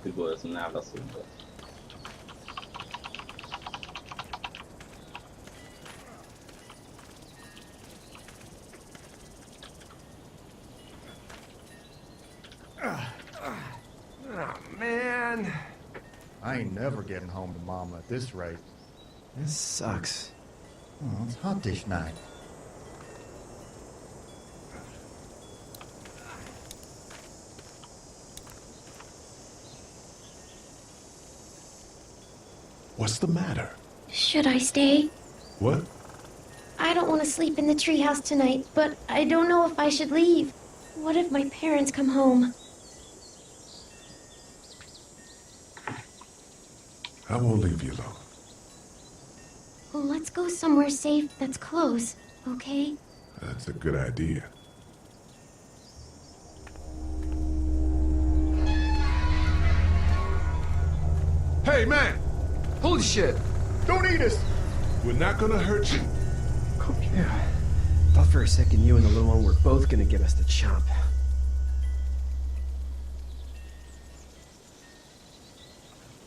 Figurösen nära sundet. Oh, man. I ain't never getting home to Mama at this rate. This sucks. Oh, it's hot this night. What's the matter? Should I stay? What? I don't want to sleep in the treehouse tonight, but I don't know if I should leave. What if my parents come home? I won't leave you alone. Well, let's go somewhere safe that's close, okay? That's a good idea. Hey, man! Holy shit! Don't eat us! We're not gonna hurt you. Oh, yeah. Thought for a second you and the little one were both gonna give us the chomp.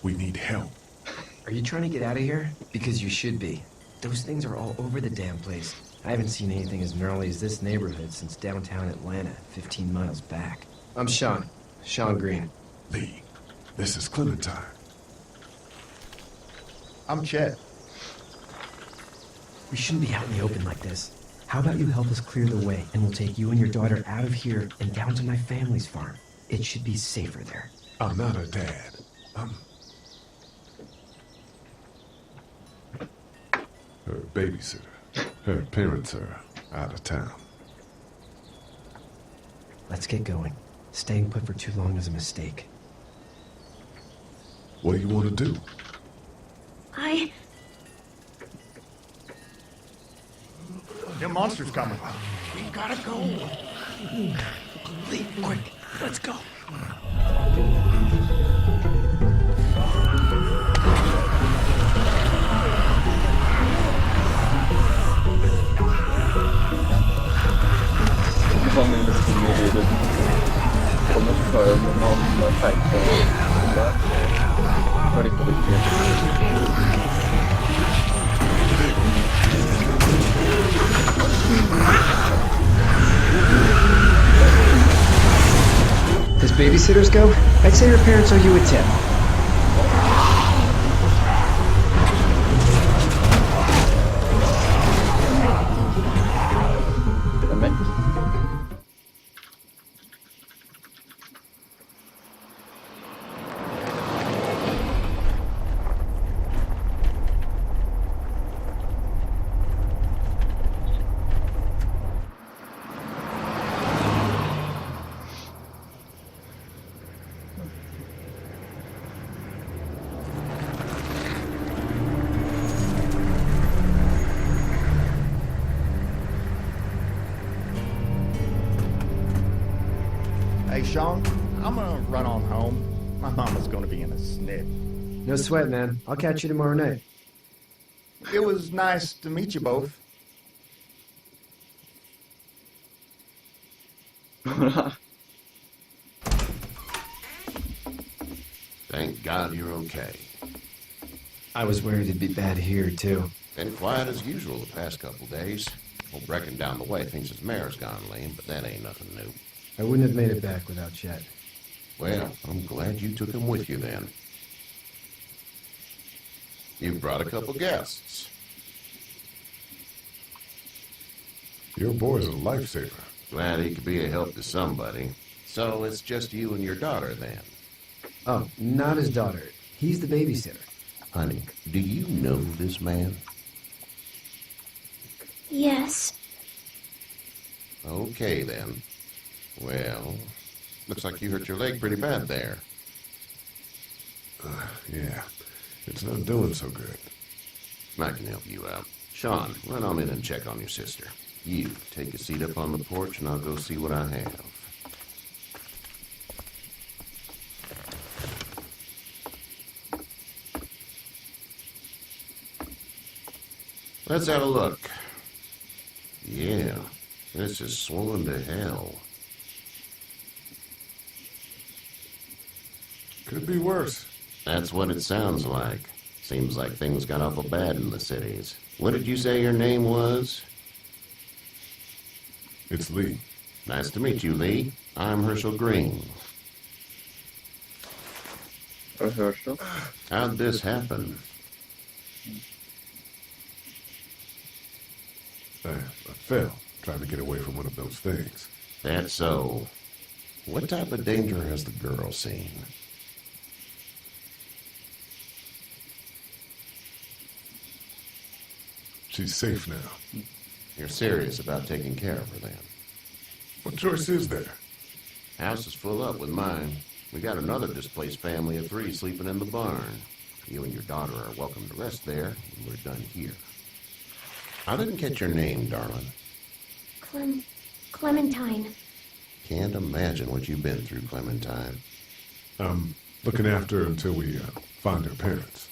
We need help. Are you trying to get out of here? Because you should be. Those things are all over the damn place. I haven't seen anything as gnarly as this neighborhood since downtown Atlanta, 15 miles back. I'm Sean. Sean Green. Lee, this is Clementine. I'm Chet. We shouldn't be out in the open like this. How about you help us clear the way, and we'll take you and your daughter out of here and down to my family's farm. It should be safer there. I'm not her dad. I'm her babysitter. Her parents are out of town. Let's get going. Staying put for too long is a mistake. What do you want to do? Them monsters coming. We gotta go. Leave quick. Let's go. Som en beskrivning i kommer för någon färgklar där. För det kommer As babysitters go, I'd say your parents owe you a tip. Hey, Sean, I'm gonna run on home. My mama's gonna be in a snit. No sweat, man. I'll catch you tomorrow night. It was nice to meet you both. Thank God you're okay. I was worried it'd be bad here, too. Been quiet as usual the past couple days. Old Brecken down the way thinks his mare's gone lame, but that ain't nothing new. I wouldn't have made it back without Chet. Well, I'm glad you took him with you then. You've brought a couple guests. Your boy's a lifesaver. Glad he could be a help to somebody. So it's just you and your daughter then. Oh, not his daughter. He's the babysitter. Honey, do you know this man? Yes. Okay then. Well, looks like you hurt your leg pretty bad there. Yeah, it's not doing so good. I can help you out. Sean, run on in and check on your sister. You, take a seat up on the porch and I'll go see what I have. Let's have a look. Yeah, this is swollen to hell. Could be worse. That's what it sounds like. Seems like things got awful bad in the cities. What did you say your name was? It's Lee. Nice to meet you, Lee. I'm Herschel Green. Herschel? How'd this happen? I fell, trying to get away from one of those things. That's so. What type of danger has the girl seen? She's safe now. You're serious about taking care of her then? What choice is there? House is full up with mine. We got another displaced family of 3 sleeping in the barn. You and your daughter are welcome to rest there when we're done here. I didn't catch your name, darling. Clementine. Can't imagine what you've been through, Clementine. I'm looking after her until we find her parents.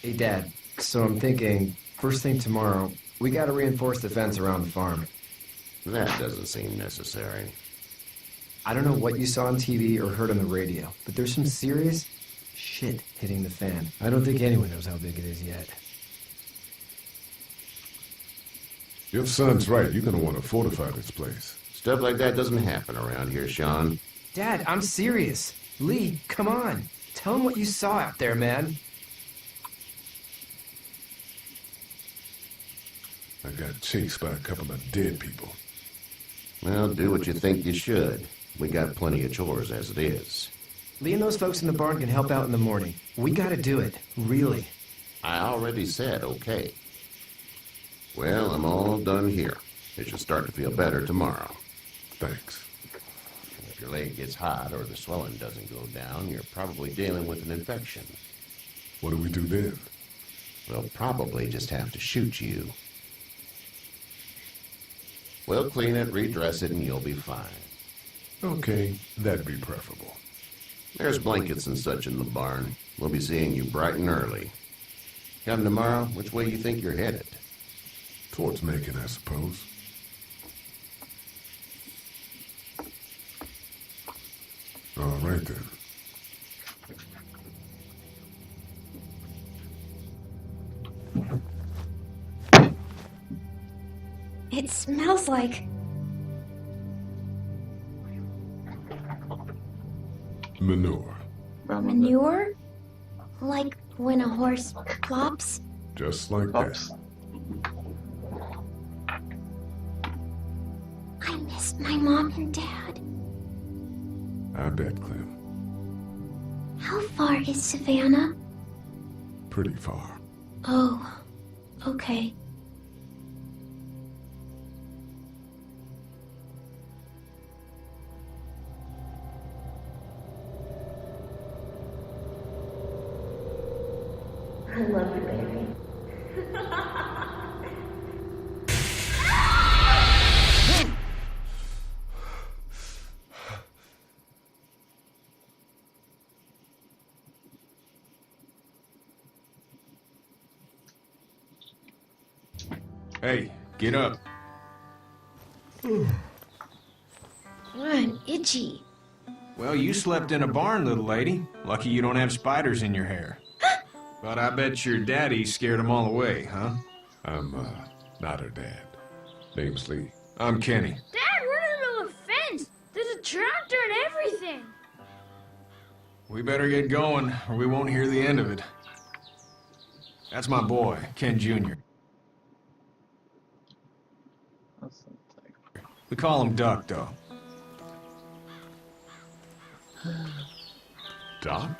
Hey, Dad. So I'm thinking, first thing tomorrow, we gotta reinforce the fence around the farm. That doesn't seem necessary. I don't know what you saw on TV or heard on the radio, but there's some serious shit hitting the fan. I don't think anyone knows how big it is yet. Your son's right. You're gonna want to fortify this place. Stuff like that doesn't happen around here, Sean. Dad, I'm serious. Lee, come on. Tell him what you saw out there, man. I got chased by a couple of dead people. Well, do what you think you should. We got plenty of chores as it is. Lee and those folks in the barn can help out in the morning. We gotta do it. Really. I already said okay. Well, I'm all done here. It should start to feel better tomorrow. Thanks. If your leg gets hot or the swelling doesn't go down, you're probably dealing with an infection. What do we do then? We'll probably just have to shoot you. We'll clean it, redress it, and you'll be fine. Okay, that'd be preferable. There's blankets and such in the barn. We'll be seeing you bright and early. Come tomorrow, which way you think you're headed? Towards Macon, I suppose. All right, then. It smells like... Manure. manure? Like when a horse plops? Just like Pops. that. I miss my mom and dad. I bet, Clem. How far is Savannah? Pretty far. Oh, okay. I love you, baby. Hey, get up. I'm itchy. Well, you slept in a barn, little lady. Lucky you don't have spiders in your hair. But I bet your daddy scared them all away, huh? I'm, not her dad. Name's Lee. I'm Kenny. Dad, we're in the middle of a fence. There's a tractor and everything. We better get going, or we won't hear the end of it. That's my boy, Ken Jr. We call him Duck, though. Doc?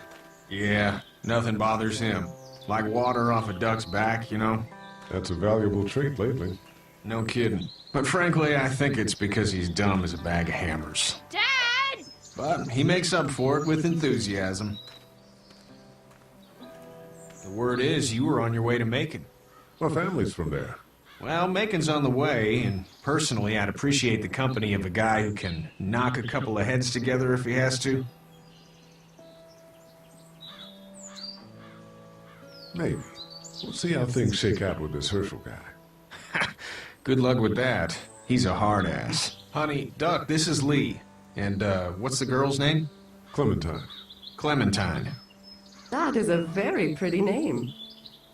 Yeah, nothing bothers him. Like water off a duck's back, you know? That's a valuable trait lately. No kidding. But frankly, I think it's because he's dumb as a bag of hammers. Dad! But he makes up for it with enthusiasm. The word is you were on your way to Macon. My family's from there. Well, Macon's on the way, and personally, I'd appreciate the company of a guy who can knock a couple of heads together if he has to. Maybe. We'll see how things shake out with this Herschel guy. Good luck with that. He's a hard ass. Honey, Duck, this is Lee. And, what's the girl's name? Clementine. Clementine. That is a very pretty name.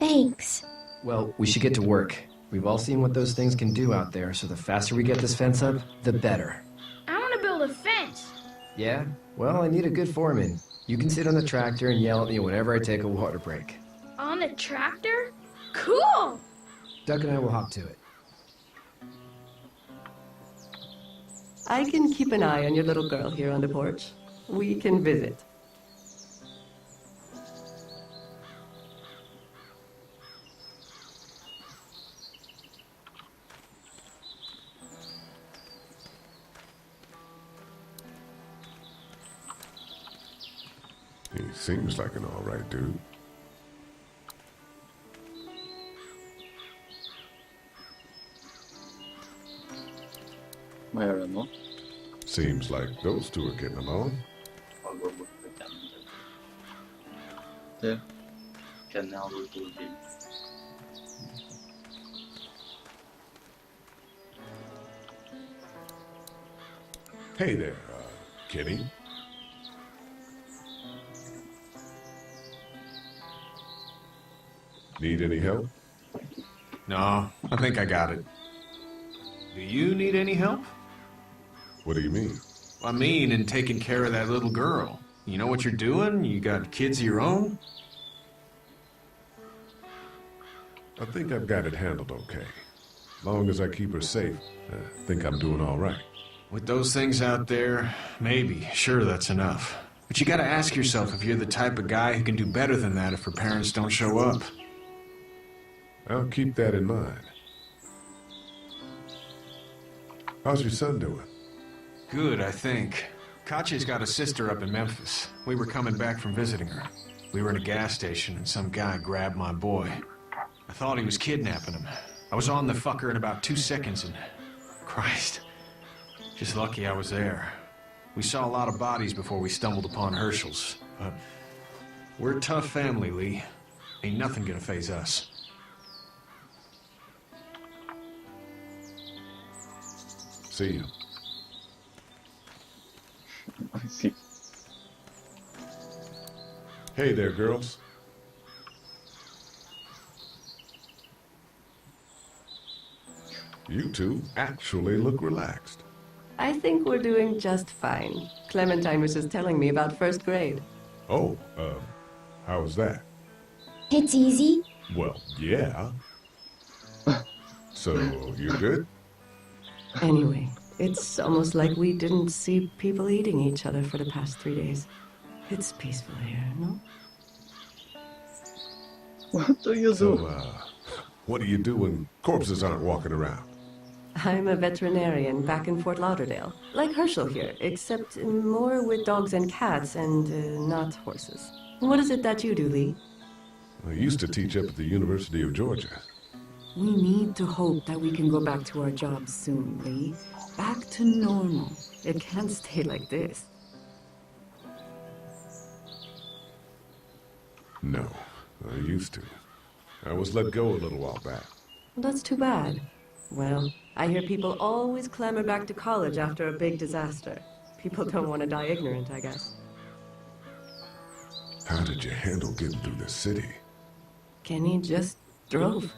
Thanks. Well, we should get to work. We've all seen what those things can do out there, so the faster we get this fence up, the better. I want to build a fence. Yeah? Well, I need a good foreman. You can sit on the tractor and yell at me whenever I take a water break. On the tractor? Cool! Duck and I will hop to it. I can keep an eye on your little girl here on the porch. We can visit. He seems like an all right dude. Vad gör den då? Seems like those two are getting along. Ja, går bort med Kenny. Det. Kenny har gått på bil. Hey there, Kenny. Need any help? No, I think I got it. Do you need any help? What do you mean? I mean, in taking care of that little girl. You know what you're doing? You got kids of your own? I think I've got it handled okay. Long as I keep her safe, I think I'm doing all right. With those things out there, maybe. Sure, that's enough. But you gotta ask yourself if you're the type of guy who can do better than that if her parents don't show up. I'll keep that in mind. How's your son doing? Good, I think. Katya's got a sister up in Memphis. We were coming back from visiting her. We were in a gas station and some guy grabbed my boy. I thought he was kidnapping him. I was on the fucker in about 2 seconds and... Christ. Just lucky I was there. We saw a lot of bodies before we stumbled upon Herschel's. But we're a tough family, Lee. Ain't nothing gonna faze us. See you. I see. Hey there, girls. You two actually look relaxed. I think we're doing just fine. Clementine was just telling me about first grade. Oh, how was that? It's easy. Well, yeah. So, you good? Anyway, it's almost like we didn't see people eating each other for the past 3 days. It's peaceful here, no? What do you So, do? what do you do when corpses aren't walking around? I'm a veterinarian back in Fort Lauderdale. Like Herschel here, except more with dogs and cats and not horses. What is it that you do, Lee? I used to teach up at the University of Georgia. We need to hope that we can go back to our jobs soon, Lee. Back to normal. It can't stay like this. No, I used to. I was let go a little while back. That's too bad. Well, I hear people always clamor back to college after a big disaster. People don't want to die ignorant, I guess. How did you handle getting through the city? Kenny just drove.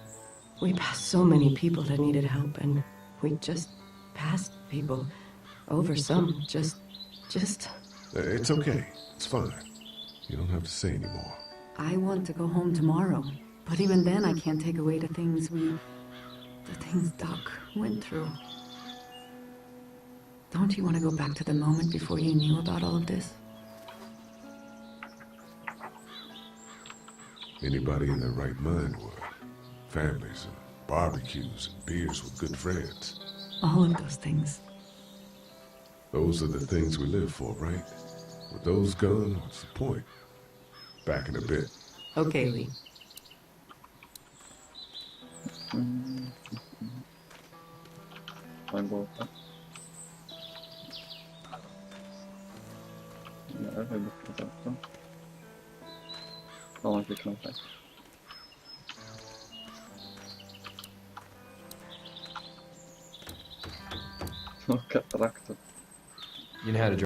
We passed so many people that needed help, and we just passed people. Over some, just... It's okay. It's fine. You don't have to say anymore. I want to go home tomorrow. But even then, I can't take away the things Doc went through. Don't you want to go back to the moment before you knew about all of this? Anybody in their right mind would. Families and barbecues and beers with good friends. All of those things. Those are the things we live for, right? With those gone, what's the point? Back in a bit. Okay, Lee. Han går borta. Där är vi borta också. Ja, man fick knappt det. Och traktor. You know how to drive.